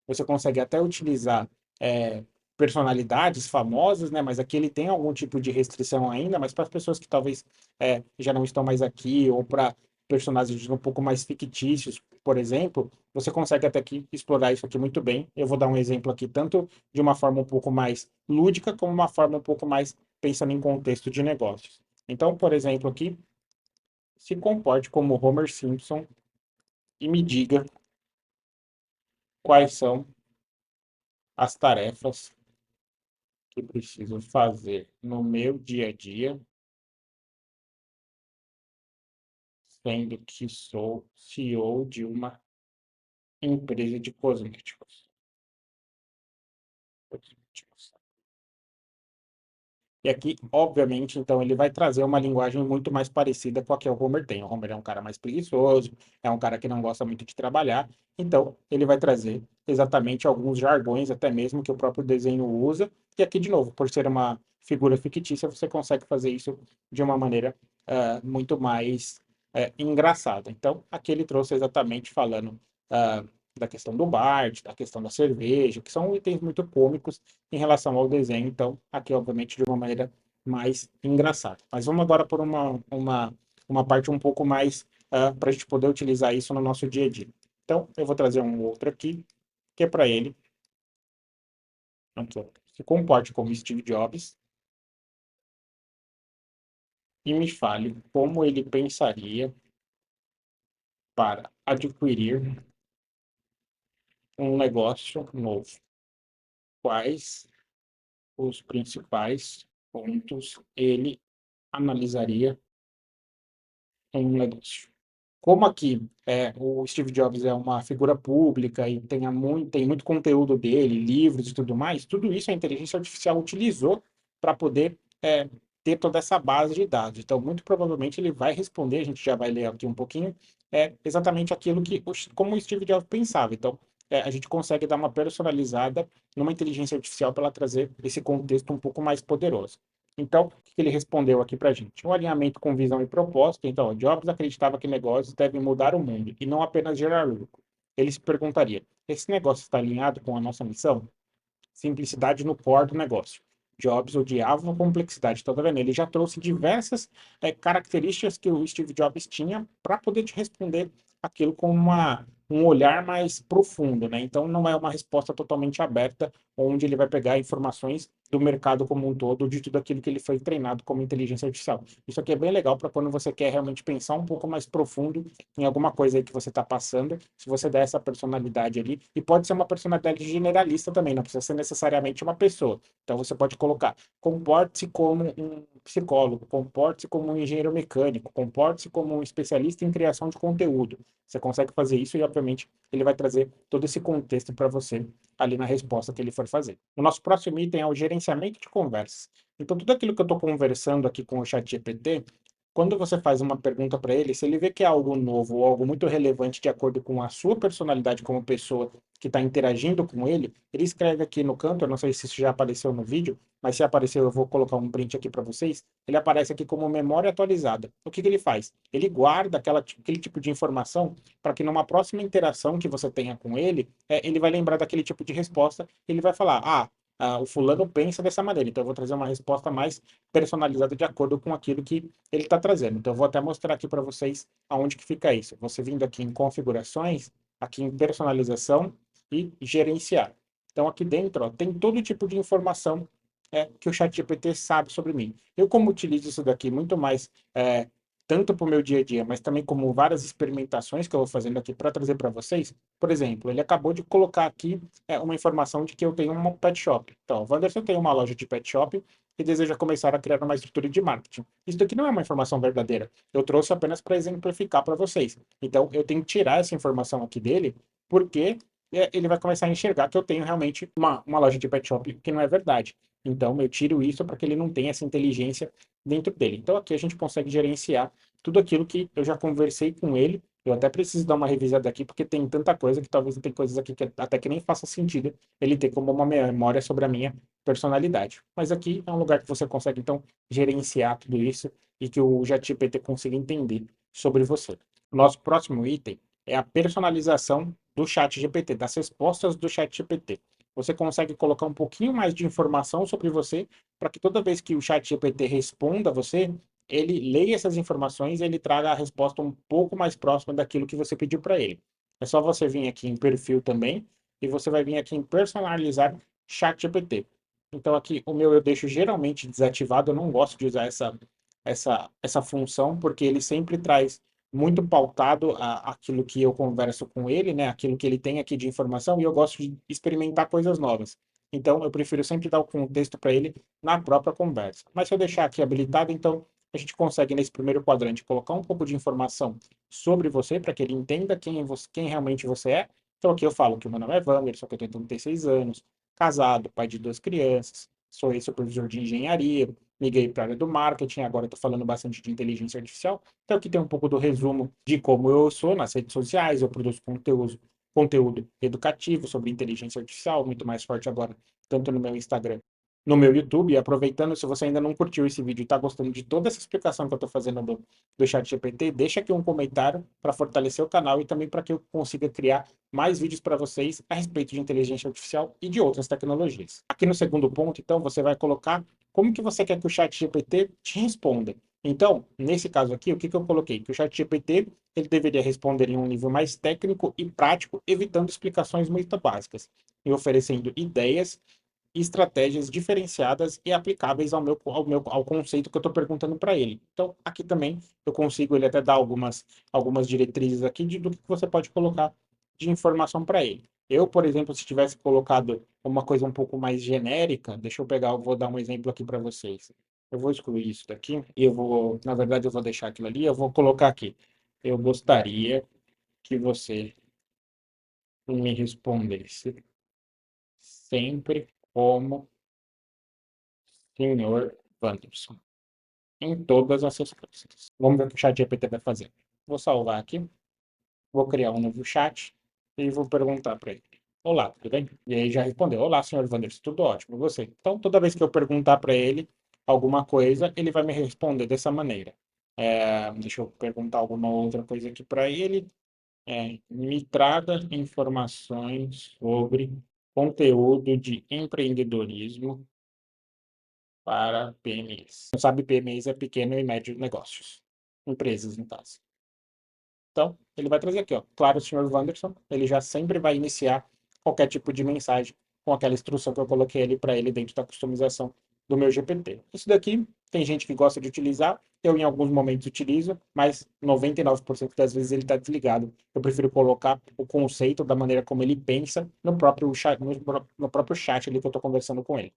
você consegue até utilizar é, personalidades famosas, né? Mas aqui ele tem algum tipo de restrição ainda, mas para as pessoas que talvez já não estão mais aqui, ou para personagens um pouco mais fictícios, por exemplo, você consegue até aqui explorar isso aqui muito bem. Eu vou dar um exemplo aqui, tanto de uma forma um pouco mais lúdica, como uma forma um pouco mais pensando em contexto de negócios. Então, por exemplo, aqui, se comporte como Homer Simpson e me diga quais são as tarefas que preciso fazer no meu dia a dia, sendo que sou CEO de uma empresa de cosméticos. E aqui, obviamente, então ele vai trazer uma linguagem muito mais parecida com a que o Homer tem. O Homer é um cara mais preguiçoso, é um cara que não gosta muito de trabalhar, então ele vai trazer exatamente alguns jargões, até mesmo que o próprio desenho usa. E aqui, de novo, por ser uma figura fictícia, você consegue fazer isso de uma maneira muito mais engraçada. Então, aqui ele trouxe exatamente falando ah, da questão do Bart, da questão da cerveja, que são itens muito cômicos em relação ao desenho. Então, aqui, obviamente, de uma maneira mais engraçada. Mas vamos agora por uma parte um pouco mais para a gente poder utilizar isso no nosso dia a dia. Então, eu vou trazer um outro aqui, que é para ele. Então, se comporte como Steve Jobs e me fale como ele pensaria para adquirir um negócio novo. Quais os principais pontos ele analisaria em um negócio? Como aqui o Steve Jobs é uma figura pública e tem muito conteúdo dele, livros e tudo mais, tudo isso a inteligência artificial utilizou para poder ter toda essa base de dados. Então, muito provavelmente ele vai responder, a gente já vai ler aqui um pouquinho, exatamente aquilo como o Steve Jobs pensava. Então, a gente consegue dar uma personalizada numa inteligência artificial para ela trazer esse contexto um pouco mais poderoso. Então, o que ele respondeu aqui para a gente? Um alinhamento com visão e propósito. Então, Jobs acreditava que negócios devem mudar o mundo e não apenas gerar lucro. Ele se perguntaria: esse negócio está alinhado com a nossa missão? Simplicidade no core do negócio. Jobs odiava a complexidade. Então, tá vendo? Ele já trouxe diversas características que o Steve Jobs tinha para poder te responder aquilo com um olhar mais profundo, né? Então, não é uma resposta totalmente aberta, onde ele vai pegar informações do mercado como um todo, de tudo aquilo que ele foi treinado como inteligência artificial. Isso aqui é bem legal para quando você quer realmente pensar um pouco mais profundo em alguma coisa aí que você está passando, se você der essa personalidade ali, e pode ser uma personalidade generalista também, não precisa ser necessariamente uma pessoa. Então você pode colocar, comporte-se como um psicólogo, comporte-se como um engenheiro mecânico, comporte-se como um especialista em criação de conteúdo. Você consegue fazer isso e, obviamente, ele vai trazer todo esse contexto para você ali na resposta que ele for fazer. O nosso próximo item é o gerenciamento de conversas. Então, tudo aquilo que eu estou conversando aqui com o ChatGPT, quando você faz uma pergunta para ele, se ele vê que é algo novo ou algo muito relevante de acordo com a sua personalidade como pessoa que está interagindo com ele escreve aqui no canto, eu não sei se isso já apareceu no vídeo, mas se apareceu eu vou colocar um print aqui para vocês, ele aparece aqui como memória atualizada. O que ele faz? Ele guarda aquele tipo de informação para que numa próxima interação que você tenha com ele, ele vai lembrar daquele tipo de resposta, ele vai falar, o fulano pensa dessa maneira, então eu vou trazer uma resposta mais personalizada de acordo com aquilo que ele está trazendo. Então eu vou até mostrar aqui para vocês aonde que fica isso. Você vindo aqui em configurações, aqui em personalização e gerenciar. Então aqui dentro, ó, tem todo tipo de informação que o ChatGPT sabe sobre mim. Eu, como utilizo isso daqui muito mais, tanto para o meu dia a dia, mas também como várias experimentações que eu vou fazendo aqui para trazer para vocês. Por exemplo, ele acabou de colocar aqui uma informação de que eu tenho uma pet shop. Então, o Wanderson tem uma loja de pet shop e deseja começar a criar uma estrutura de marketing. Isso daqui não é uma informação verdadeira. Eu trouxe apenas para exemplificar para vocês. Então, eu tenho que tirar essa informação aqui dele, porque ele vai começar a enxergar que eu tenho realmente uma loja de pet shop, que não é verdade. Então, eu tiro isso para que ele não tenha essa inteligência dentro dele. Então, aqui a gente consegue gerenciar tudo aquilo que eu já conversei com ele. Eu até preciso dar uma revisada aqui, porque tem tanta coisa que talvez tem coisas aqui que até que nem faça sentido ele ter como uma memória sobre a minha personalidade. Mas aqui é um lugar que você consegue, então, gerenciar tudo isso e que o ChatGPT consiga entender sobre você. Nosso próximo item é a personalização do ChatGPT, das respostas do ChatGPT. Você consegue colocar um pouquinho mais de informação sobre você para que toda vez que o ChatGPT responda a você, ele leia essas informações e ele traga a resposta um pouco mais próxima daquilo que você pediu para ele. É só você vir aqui em perfil também e você vai vir aqui em personalizar ChatGPT. Então aqui o meu eu deixo geralmente desativado, eu não gosto de usar essa função porque ele sempre traz muito pautado aquilo que eu converso com ele, né? Aquilo que ele tem aqui de informação, e eu gosto de experimentar coisas novas. Então, eu prefiro sempre dar o contexto para ele na própria conversa. Mas se eu deixar aqui habilitado, então a gente consegue, nesse primeiro quadrante, colocar um pouco de informação sobre você, para que ele entenda quem realmente você é. Então, aqui eu falo que o meu nome é Wanderson, que eu tenho 36 anos, casado, pai de 2 crianças, sou supervisor de engenharia, migrei para a área do marketing, agora estou falando bastante de inteligência artificial. Então, aqui tem um pouco do resumo de como eu sou nas redes sociais, eu produzo conteúdo educativo sobre inteligência artificial, muito mais forte agora, tanto no meu Instagram, no meu YouTube. E aproveitando, se você ainda não curtiu esse vídeo e está gostando de toda essa explicação que eu estou fazendo do ChatGPT, deixa aqui um comentário para fortalecer o canal e também para que eu consiga criar mais vídeos para vocês a respeito de inteligência artificial e de outras tecnologias. Aqui no segundo ponto, então, você vai colocar como que você quer que o ChatGPT te responda. Então, nesse caso aqui, o que eu coloquei? Que o ChatGPT ele deveria responder em um nível mais técnico e prático, evitando explicações muito básicas, e oferecendo ideias e estratégias diferenciadas e aplicáveis ao conceito que eu estou perguntando para ele. Então, aqui também eu consigo ele até dar algumas diretrizes aqui do que você pode colocar de informação para ele. Eu, por exemplo, se tivesse colocado uma coisa um pouco mais genérica, deixa eu pegar, eu vou dar um exemplo aqui para vocês. Eu vou excluir isso daqui e na verdade, eu vou deixar aquilo ali, eu vou colocar aqui. Eu gostaria que você me respondesse sempre como senhor Wanderson, em todas as respostas. Vamos ver o que o chat GPT vai fazer. Vou salvar aqui, vou criar um novo chat e vou perguntar para ele. Olá, tudo bem? E aí já respondeu. Olá, senhor Wanderson, tudo ótimo. E você? Então, toda vez que eu perguntar para ele alguma coisa, ele vai me responder dessa maneira. Deixa eu perguntar alguma outra coisa aqui para ele. Me traga informações sobre conteúdo de empreendedorismo para PMEs. Não sabe, PMEs é pequeno e médio negócios. Empresas, no caso. Então, ele vai trazer aqui, ó. Claro, o senhor Wanderson, ele já sempre vai iniciar qualquer tipo de mensagem com aquela instrução que eu coloquei ali para ele dentro da customização do meu GPT. Isso daqui tem gente que gosta de utilizar, eu em alguns momentos utilizo, mas 99% das vezes ele está desligado. Eu prefiro colocar o conceito da maneira como ele pensa no próprio chat ali que eu estou conversando com ele.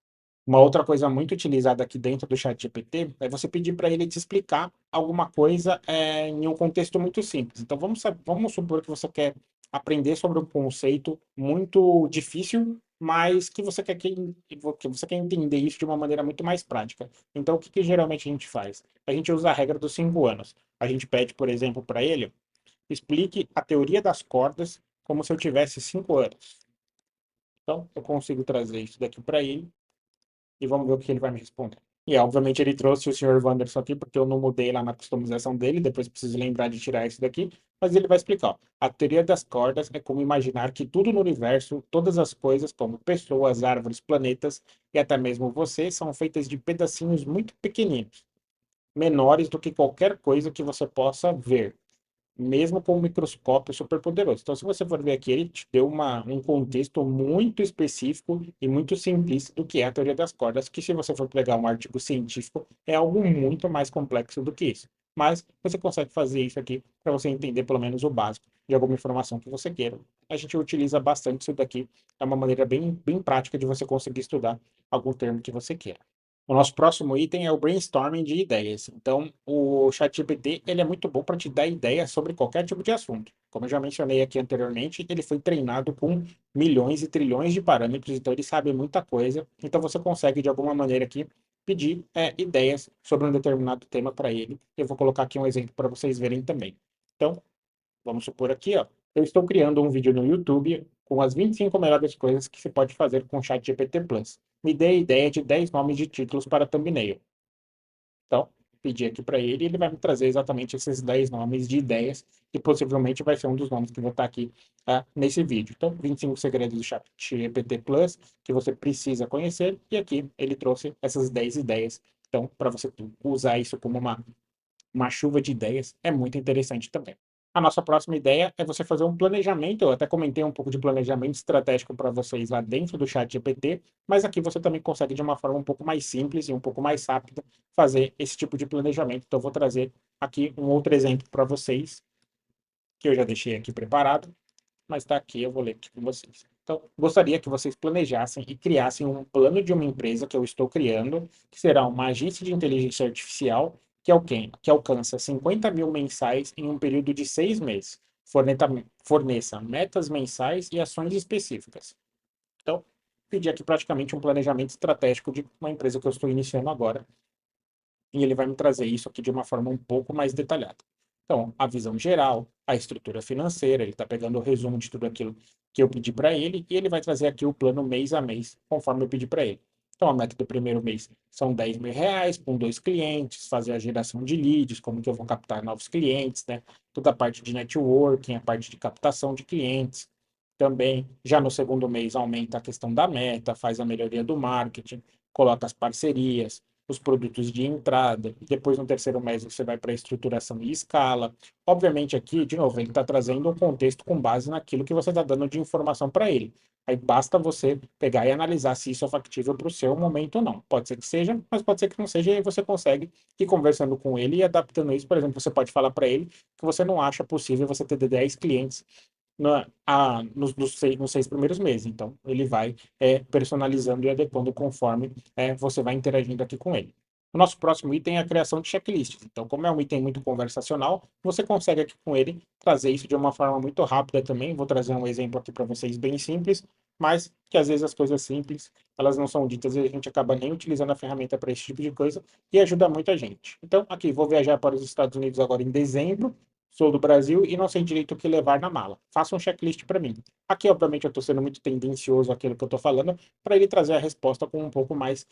Uma outra coisa muito utilizada aqui dentro do ChatGPT é você pedir para ele te explicar alguma coisa em um contexto muito simples. Então, vamos supor que você quer aprender sobre um conceito muito difícil, mas que você quer entender isso de uma maneira muito mais prática. Então, o que geralmente a gente faz? A gente usa a regra dos 5 anos. A gente pede, por exemplo, para ele, explique a teoria das cordas como se eu tivesse 5 anos. Então, eu consigo trazer isso daqui para ele e vamos ver o que ele vai me responder. E, obviamente, ele trouxe o Sr. Wanderson aqui, porque eu não mudei lá na customização dele, depois preciso lembrar de tirar isso daqui, mas ele vai explicar. Ó, a teoria das cordas é como imaginar que tudo no universo, todas as coisas, como pessoas, árvores, planetas e até mesmo você, são feitas de pedacinhos muito pequeninos, menores do que qualquer coisa que você possa ver, mesmo com um microscópio super poderoso. Então, se você for ver aqui, ele te deu um contexto muito específico e muito simples do que é a teoria das cordas, que se você for pegar um artigo científico, é algo muito mais complexo do que isso. Mas você consegue fazer isso aqui para você entender pelo menos o básico de alguma informação que você queira. A gente utiliza bastante isso daqui, é uma maneira bem prática de você conseguir estudar algum termo que você queira. O nosso próximo item é o brainstorming de ideias. Então, o ChatGPT, ele é muito bom para te dar ideias sobre qualquer tipo de assunto. Como eu já mencionei aqui anteriormente, ele foi treinado com milhões e trilhões de parâmetros, então ele sabe muita coisa. Então, você consegue, de alguma maneira aqui, pedir ideias sobre um determinado tema para ele. Eu vou colocar aqui um exemplo para vocês verem também. Então, vamos supor aqui, ó, eu estou criando um vídeo no YouTube com as 25 melhores coisas que se pode fazer com o ChatGPT Plus. Me dê a ideia de 10 nomes de títulos para thumbnail. Então, pedi aqui para ele e ele vai me trazer exatamente esses 10 nomes de ideias, que possivelmente vai ser um dos nomes que vou estar aqui nesse vídeo. Então, 25 segredos do ChatGPT Plus que você precisa conhecer, e aqui ele trouxe essas 10 ideias. Então, para você usar isso como uma chuva de ideias, é muito interessante também. A nossa próxima ideia é você fazer um planejamento. Eu até comentei um pouco de planejamento estratégico para vocês lá dentro do chat GPT, mas aqui você também consegue, de uma forma um pouco mais simples e um pouco mais rápida, fazer esse tipo de planejamento. Então, eu vou trazer aqui um outro exemplo para vocês, que eu já deixei aqui preparado, mas está aqui, eu vou ler aqui com vocês. Então, gostaria que vocês planejassem e criassem um plano de uma empresa que eu estou criando, que será uma agência de inteligência artificial que alcança 50 mil mensais em um período de 6 meses. Forneça metas mensais e ações específicas. Então, pedi aqui praticamente um planejamento estratégico de uma empresa que eu estou iniciando agora, e ele vai me trazer isso aqui de uma forma um pouco mais detalhada. Então, a visão geral, a estrutura financeira, ele está pegando o resumo de tudo aquilo que eu pedi para ele, e ele vai trazer aqui o plano mês a mês, conforme eu pedi para ele. Então, a meta do primeiro mês são 10 mil reais com 2 clientes, fazer a geração de leads, como que eu vou captar novos clientes, né? Toda a parte de networking, a parte de captação de clientes. Também, já no segundo mês, aumenta a questão da meta, faz a melhoria do marketing, coloca as parcerias, os produtos de entrada. Depois, no terceiro mês, você vai para a estruturação e escala. Obviamente, aqui, de novo, ele está trazendo um contexto com base naquilo que você está dando de informação para ele. Aí basta você pegar e analisar se isso é factível para o seu momento ou não. Pode ser que seja, mas pode ser que não seja, e aí você consegue ir conversando com ele e adaptando isso. Por exemplo, você pode falar para ele que você não acha possível você ter 10 clientes nos 6 primeiros meses. Então, ele vai personalizando e adequando conforme você vai interagindo aqui com ele. O nosso próximo item é a criação de checklists. Então, como é um item muito conversacional, você consegue aqui com ele trazer isso de uma forma muito rápida também. Vou trazer um exemplo aqui para vocês bem simples, mas que às vezes as coisas simples, elas não são ditas e a gente acaba nem utilizando a ferramenta para esse tipo de coisa e ajuda muito a gente. Então, aqui, vou viajar para os Estados Unidos agora em dezembro, sou do Brasil e não sei direito o que levar na mala. Faça um checklist para mim. Aqui, obviamente, eu estou sendo muito tendencioso àquilo que eu estou falando, para ele trazer a resposta com um pouco mais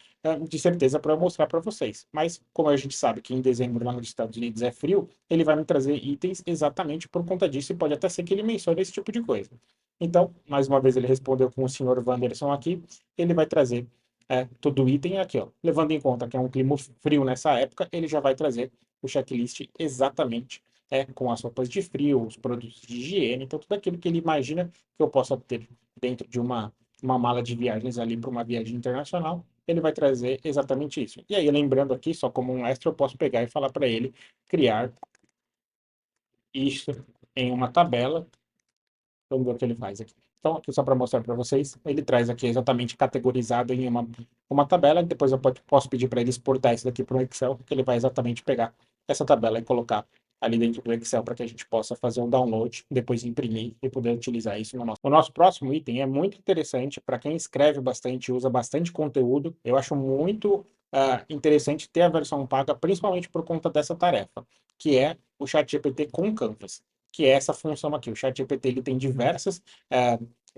de certeza para eu mostrar para vocês. Mas, como a gente sabe que em dezembro lá nos Estados Unidos é frio, ele vai me trazer itens exatamente por conta disso e pode até ser que ele mencione esse tipo de coisa. Então, mais uma vez, ele respondeu com o senhor Wanderson aqui, ele vai trazer todo o item aqui, ó. Levando em conta que é um clima frio nessa época, ele já vai trazer o checklist exatamente com as roupas de frio, os produtos de higiene, então tudo aquilo que ele imagina que eu possa ter dentro de uma mala de viagens ali para uma viagem internacional, ele vai trazer exatamente isso. E aí, lembrando aqui, só como um extra, eu posso pegar e falar para ele criar isso em uma tabela. Vamos ver o que ele faz aqui. Então, aqui só para mostrar para vocês, ele traz aqui exatamente categorizado em uma tabela, depois eu posso pedir para ele exportar isso daqui para o Excel, que ele vai exatamente pegar essa tabela e colocar ali dentro do Excel para que a gente possa fazer um download, depois imprimir e poder utilizar isso no nosso. O nosso próximo item é muito interessante para quem escreve bastante, usa bastante conteúdo. Eu acho muito interessante ter a versão paga, principalmente por conta dessa tarefa, que é o ChatGPT com Canvas, que é essa função aqui. O ChatGPT ele tem diversas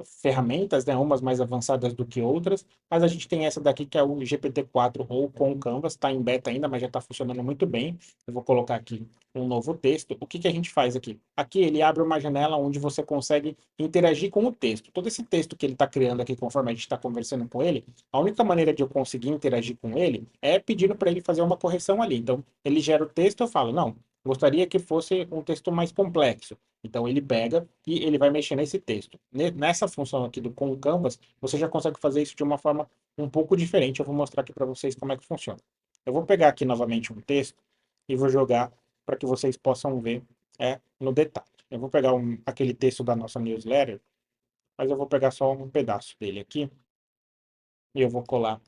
ferramentas, né, umas mais avançadas do que outras, mas a gente tem essa daqui que é o GPT-4 ou com Canvas, está em beta ainda, mas já está funcionando muito bem. Eu vou colocar aqui um novo texto. O que que a gente faz aqui? Aqui ele abre uma janela onde você consegue interagir com o texto. Todo esse texto que ele está criando aqui, conforme a gente está conversando com ele, a única maneira de eu conseguir interagir com ele é pedindo para ele fazer uma correção ali. Então, ele gera o texto, eu falo, não, gostaria que fosse um texto mais complexo. Então ele pega e ele vai mexer nesse texto. Nessa função aqui do com Canvas, você já consegue fazer isso de uma forma um pouco diferente. Eu vou mostrar aqui para vocês como é que funciona. Eu vou pegar aqui novamente um texto e vou jogar para que vocês possam ver no detalhe. Eu vou pegar aquele texto da nossa newsletter, mas eu vou pegar só um pedaço dele aqui e eu vou colar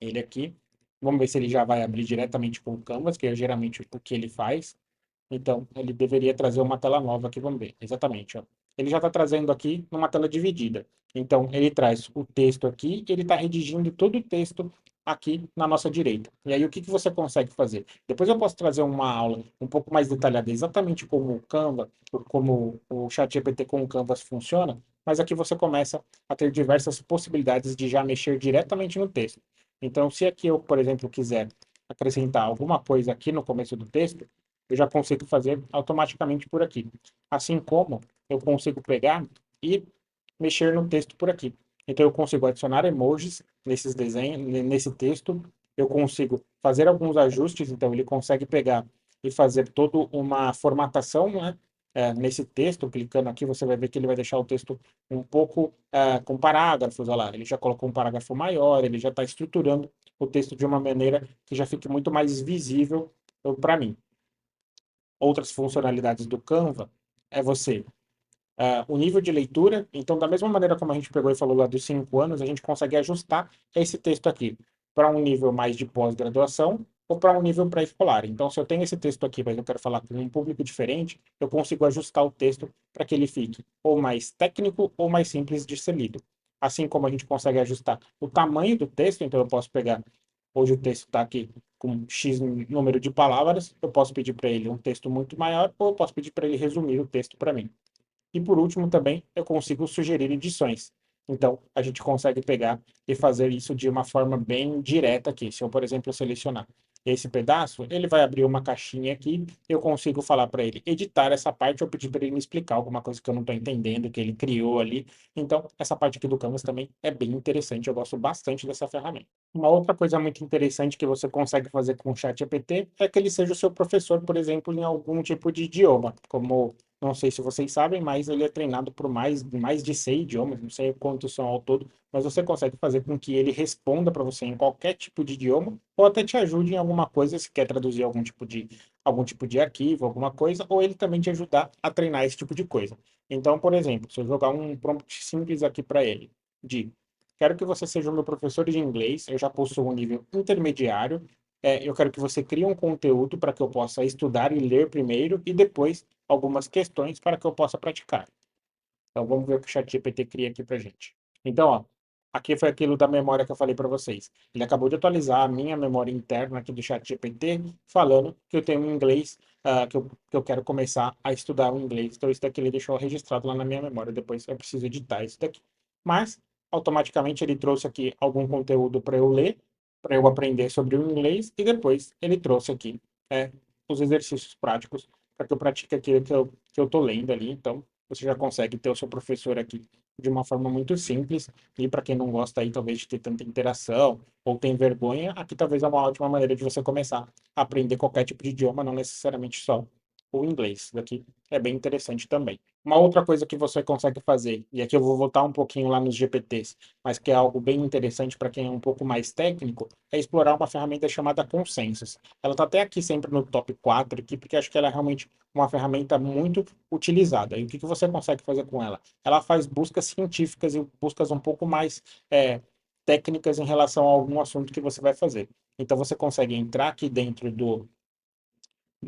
ele aqui. Vamos ver se ele já vai abrir diretamente com o Canvas, que é geralmente o que ele faz. Então, ele deveria trazer uma tela nova aqui, vamos ver. Exatamente, ó. Ele já está trazendo aqui numa tela dividida. Então, ele traz o texto aqui e ele está redigindo todo o texto aqui na nossa direita. E aí, o que que você consegue fazer? Depois eu posso trazer uma aula um pouco mais detalhada, exatamente como o Canva, como o ChatGPT com o Canvas funciona, mas aqui você começa a ter diversas possibilidades de já mexer diretamente no texto. Então, se aqui eu, por exemplo, quiser acrescentar alguma coisa aqui no começo do texto, eu já consigo fazer automaticamente por aqui. Assim como eu consigo pegar e mexer no texto por aqui. Então eu consigo adicionar emojis nesses desenhos, nesse texto, eu consigo fazer alguns ajustes, então ele consegue pegar e fazer toda uma formatação, né, nesse texto. Clicando aqui, você vai ver que ele vai deixar o texto um pouco com parágrafos, olha lá, ele já colocou um parágrafo maior, ele já está estruturando o texto de uma maneira que já fique muito mais visível para mim. Outras funcionalidades do Canva é você o nível de leitura. Então, da mesma maneira como a gente pegou e falou lá dos 5 anos, a gente consegue ajustar esse texto aqui para um nível mais de pós-graduação ou para um nível pré-escolar. Então, se eu tenho esse texto aqui, mas eu quero falar com um público diferente, eu consigo ajustar o texto para que ele fique ou mais técnico ou mais simples de ser lido. Assim como a gente consegue ajustar o tamanho do texto, então eu posso pegar, hoje o texto está aqui com X número de palavras, eu posso pedir para ele um texto muito maior ou eu posso pedir para ele resumir o texto para mim. E por último, também eu consigo sugerir edições. Então, a gente consegue pegar e fazer isso de uma forma bem direta aqui. Se eu, por exemplo, selecionar esse pedaço, ele vai abrir uma caixinha aqui, eu consigo falar para ele editar essa parte ou pedir para ele me explicar alguma coisa que eu não estou entendendo, que ele criou ali. Então, essa parte aqui do Canvas também é bem interessante, eu gosto bastante dessa ferramenta. Uma outra coisa muito interessante que você consegue fazer com o ChatGPT é que ele seja o seu professor, por exemplo, em algum tipo de idioma, como não sei se vocês sabem, mas ele é treinado por mais de 100 idiomas, não sei quantos são ao todo, mas você consegue fazer com que ele responda para você em qualquer tipo de idioma, ou até te ajude em alguma coisa, se quer traduzir algum tipo de arquivo, alguma coisa, ou ele também te ajudar a treinar esse tipo de coisa. Então, por exemplo, se eu jogar um prompt simples aqui para ele, de quero que você seja o meu professor de inglês, eu já possuo um nível intermediário, eu quero que você crie um conteúdo para que eu possa estudar e ler primeiro e depois algumas questões para que eu possa praticar. Então vamos ver o que o ChatGPT cria aqui para gente. Então, ó, aqui foi aquilo da memória que eu falei para vocês. Ele acabou de atualizar a minha memória interna aqui do ChatGPT, falando que eu tenho um inglês, que eu quero começar a estudar o inglês. Então isso daqui ele deixou registrado lá na minha memória. Depois eu preciso editar isso daqui. Mas automaticamente ele trouxe aqui algum conteúdo para eu ler, para eu aprender sobre o inglês, e depois ele trouxe aqui os exercícios práticos para que eu pratique aquilo que eu estou lendo ali. Então, você já consegue ter o seu professor aqui de uma forma muito simples. E para quem não gosta aí, talvez, de ter tanta interação ou tem vergonha, aqui talvez é uma ótima maneira de você começar a aprender qualquer tipo de idioma, não necessariamente só o inglês. Isso daqui é bem interessante também. Uma outra coisa que você consegue fazer, e aqui eu vou voltar um pouquinho lá nos GPTs, mas que é algo bem interessante para quem é um pouco mais técnico, é explorar uma ferramenta chamada Consensus. Ela está até aqui sempre no top 4 aqui, porque acho que ela é realmente uma ferramenta muito utilizada. E o que que você consegue fazer com ela? Ela faz buscas científicas e buscas um pouco mais técnicas em relação a algum assunto que você vai fazer. Então você consegue entrar aqui dentro do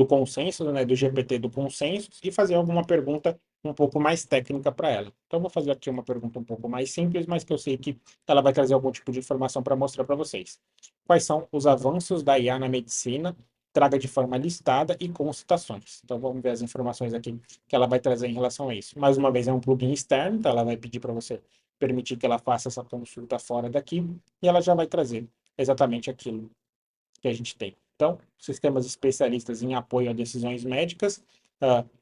consenso, né, do GPT do consenso, e fazer alguma pergunta um pouco mais técnica para ela. Então, eu vou fazer aqui uma pergunta um pouco mais simples, mas que eu sei que ela vai trazer algum tipo de informação para mostrar para vocês. Quais são os avanços da IA na medicina traga de forma listada e com citações. Então vamos ver as informações aqui que ela vai trazer em relação a isso. Mais uma vez é um plugin externo, então ela vai pedir para você permitir que ela faça essa consulta fora daqui e ela já vai trazer exatamente aquilo que a gente tem. Então, sistemas especialistas em apoio a decisões médicas,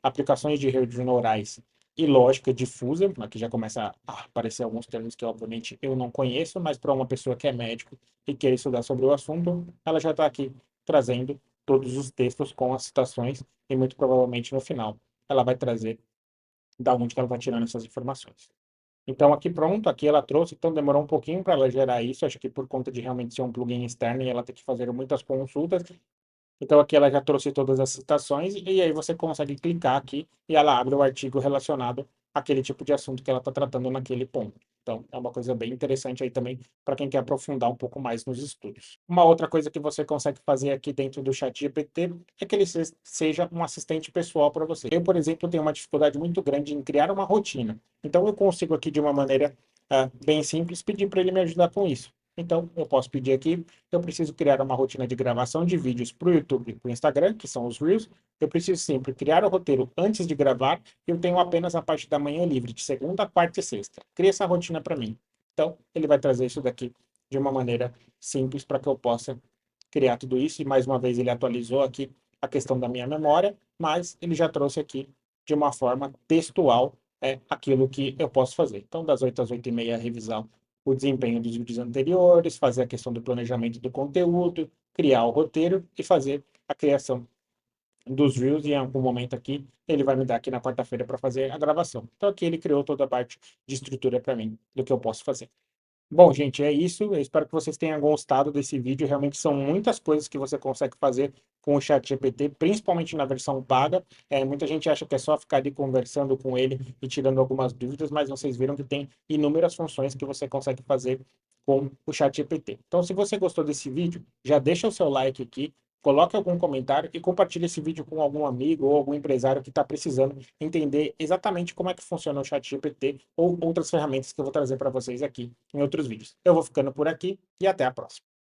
aplicações de redes neurais e lógica difusa, aqui já começa a aparecer alguns termos que obviamente eu não conheço, mas para uma pessoa que é médico e quer estudar sobre o assunto, ela já está aqui trazendo todos os textos com as citações e muito provavelmente no final ela vai trazer da onde que ela está tirando essas informações. Então, aqui pronto, aqui ela trouxe, então demorou um pouquinho para ela gerar isso, acho que por conta de realmente ser um plugin externo e ela ter que fazer muitas consultas. Então, aqui ela já trouxe todas as citações, e aí você consegue clicar aqui e ela abre o artigo relacionado àquele tipo de assunto que ela está tratando naquele ponto. Então, é uma coisa bem interessante aí também para quem quer aprofundar um pouco mais nos estudos. Uma outra coisa que você consegue fazer aqui dentro do ChatGPT é que ele seja um assistente pessoal para você. Eu, por exemplo, tenho uma dificuldade muito grande em criar uma rotina. Então, eu consigo aqui de uma maneira bem simples pedir para ele me ajudar com isso. Então, eu posso pedir aqui, eu preciso criar uma rotina de gravação de vídeos para o YouTube e para o Instagram, que são os Reels. Eu preciso sempre criar o roteiro antes de gravar e eu tenho apenas a parte da manhã livre, de segunda, quarta e sexta. Cria essa rotina para mim. Então, ele vai trazer isso daqui de uma maneira simples para que eu possa criar tudo isso. E mais uma vez, ele atualizou aqui a questão da minha memória, mas ele já trouxe aqui de uma forma textual aquilo que eu posso fazer. Então, das 8 às 8h30, revisar o desempenho dos vídeos anteriores, fazer a questão do planejamento do conteúdo, criar o roteiro e fazer a criação dos Reels, e em algum momento aqui ele vai me dar aqui na quarta-feira para fazer a gravação. Então aqui ele criou toda a parte de estrutura para mim do que eu posso fazer. Bom, gente, é isso. Eu espero que vocês tenham gostado desse vídeo. Realmente são muitas coisas que você consegue fazer com o ChatGPT, principalmente na versão paga. Muita gente acha que é só ficar ali conversando com ele e tirando algumas dúvidas, mas vocês viram que tem inúmeras funções que você consegue fazer com o ChatGPT. Então, se você gostou desse vídeo, já deixa o seu like aqui, coloque algum comentário e compartilhe esse vídeo com algum amigo ou algum empresário que está precisando entender exatamente como é que funciona o ChatGPT ou outras ferramentas que eu vou trazer para vocês aqui em outros vídeos. Eu vou ficando por aqui e até a próxima.